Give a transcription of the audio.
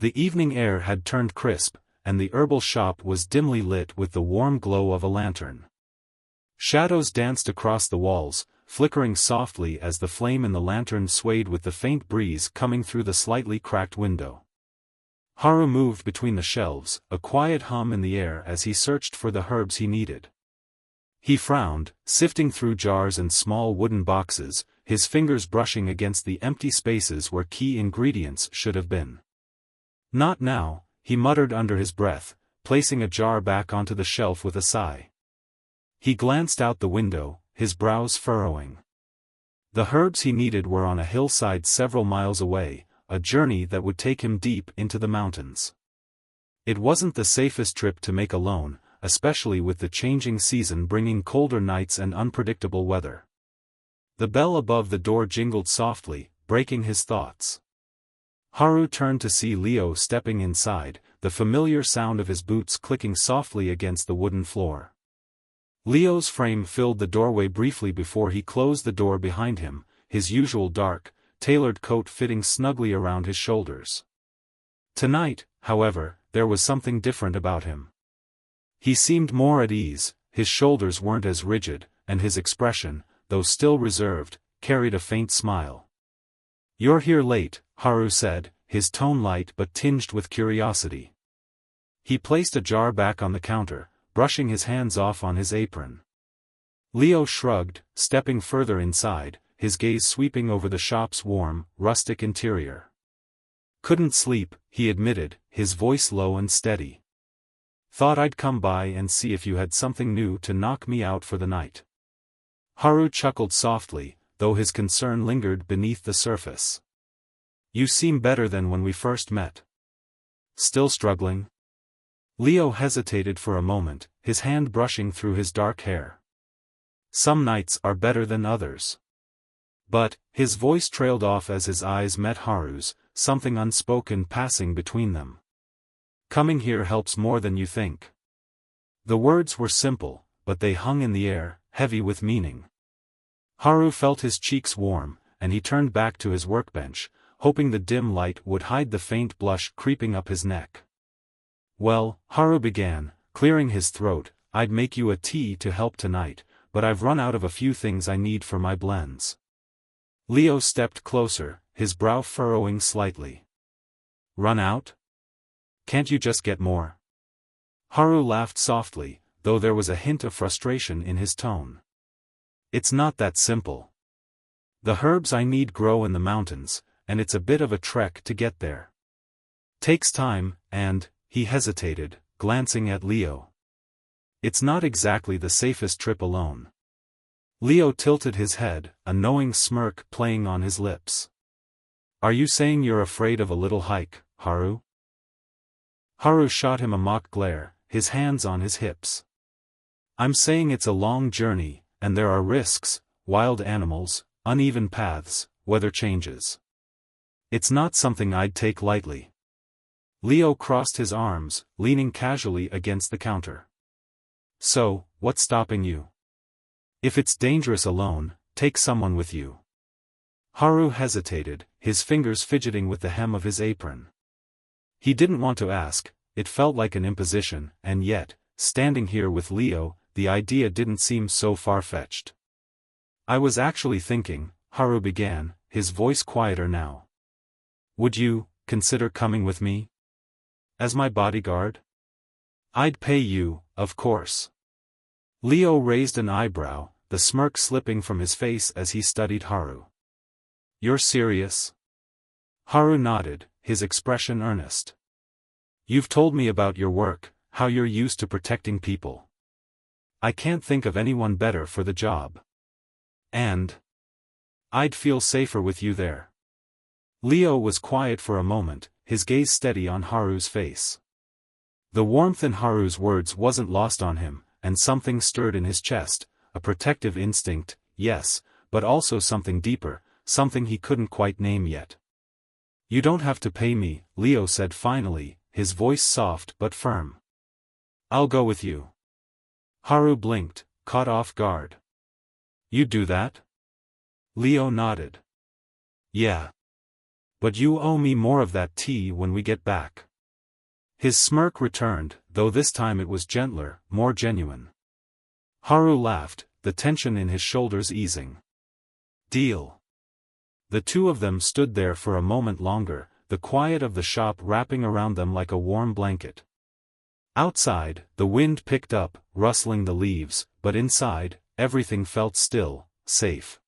The evening air had turned crisp, and the herbal shop was dimly lit with the warm glow of a lantern. Shadows danced across the walls, flickering softly as the flame in the lantern swayed with the faint breeze coming through the slightly cracked window. Haru moved between the shelves, a quiet hum in the air as he searched for the herbs he needed. He frowned, sifting through jars and small wooden boxes, his fingers brushing against the empty spaces where key ingredients should have been. "Not now," he muttered under his breath, placing a jar back onto the shelf with a sigh. He glanced out the window, his brows furrowing. The herbs he needed were on a hillside several miles away, a journey that would take him deep into the mountains. It wasn't the safest trip to make alone, especially with the changing season bringing colder nights and unpredictable weather. The bell above the door jingled softly, breaking his thoughts. Haru turned to see Leo stepping inside, the familiar sound of his boots clicking softly against the wooden floor. Leo's frame filled the doorway briefly before he closed the door behind him, his usual dark, tailored coat fitting snugly around his shoulders. Tonight, however, there was something different about him. He seemed more at ease, his shoulders weren't as rigid, and his expression, though still reserved, carried a faint smile. "You're here late," Haru said, his tone light but tinged with curiosity. He placed a jar back on the counter, brushing his hands off on his apron. Leo shrugged, stepping further inside, his gaze sweeping over the shop's warm, rustic interior. "Couldn't sleep," he admitted, his voice low and steady. "Thought I'd come by and see if you had something new to knock me out for the night." Haru chuckled softly, though his concern lingered beneath the surface. "You seem better than when we first met." "Still struggling?" Leo hesitated for a moment, his hand brushing through his dark hair. "Some nights are better than others." But, his voice trailed off as his eyes met Haru's, something unspoken passing between them. "Coming here helps more than you think." The words were simple, but they hung in the air, heavy with meaning. Haru felt his cheeks warm, and he turned back to his workbench, hoping the dim light would hide the faint blush creeping up his neck. "Well," Haru began, clearing his throat, "I'd make you a tea to help tonight, but I've run out of a few things I need for my blends." Leo stepped closer, his brow furrowing slightly. "Run out? Can't you just get more?" Haru laughed softly, though there was a hint of frustration in his tone. "It's not that simple. The herbs I need grow in the mountains, and it's a bit of a trek to get there. Takes time, and," he hesitated, glancing at Leo. "It's not exactly the safest trip alone." Leo tilted his head, a knowing smirk playing on his lips. "Are you saying you're afraid of a little hike, Haru?" Haru shot him a mock glare, his hands on his hips. "I'm saying it's a long journey, and there are risks, wild animals, uneven paths, weather changes. It's not something I'd take lightly." Leo crossed his arms, leaning casually against the counter. "So, what's stopping you? If it's dangerous alone, take someone with you." Haru hesitated, his fingers fidgeting with the hem of his apron. He didn't want to ask, it felt like an imposition, and yet, standing here with Leo, the idea didn't seem so far-fetched. "I was actually thinking," Haru began, his voice quieter now. "Would you consider coming with me? As my bodyguard? I'd pay you, of course." Leo raised an eyebrow, the smirk slipping from his face as he studied Haru. "You're serious?" Haru nodded, his expression earnest. "You've told me about your work, how you're used to protecting people. I can't think of anyone better for the job. And I'd feel safer with you there." Leo was quiet for a moment, his gaze steady on Haru's face. The warmth in Haru's words wasn't lost on him, and something stirred in his chest, a protective instinct, yes, but also something deeper, something he couldn't quite name yet. "You don't have to pay me," Leo said finally, his voice soft but firm. "I'll go with you." Haru blinked, caught off guard. "You'd do that?" Leo nodded. "Yeah. But you owe me more of that tea when we get back. His smirk returned, though this time it was gentler, more genuine. Haru laughed, the tension in his shoulders easing. Deal. The two of them stood there for a moment longer, the quiet of the shop wrapping around them like a warm blanket. Outside, the wind picked up, rustling the leaves, but inside, everything felt still, safe.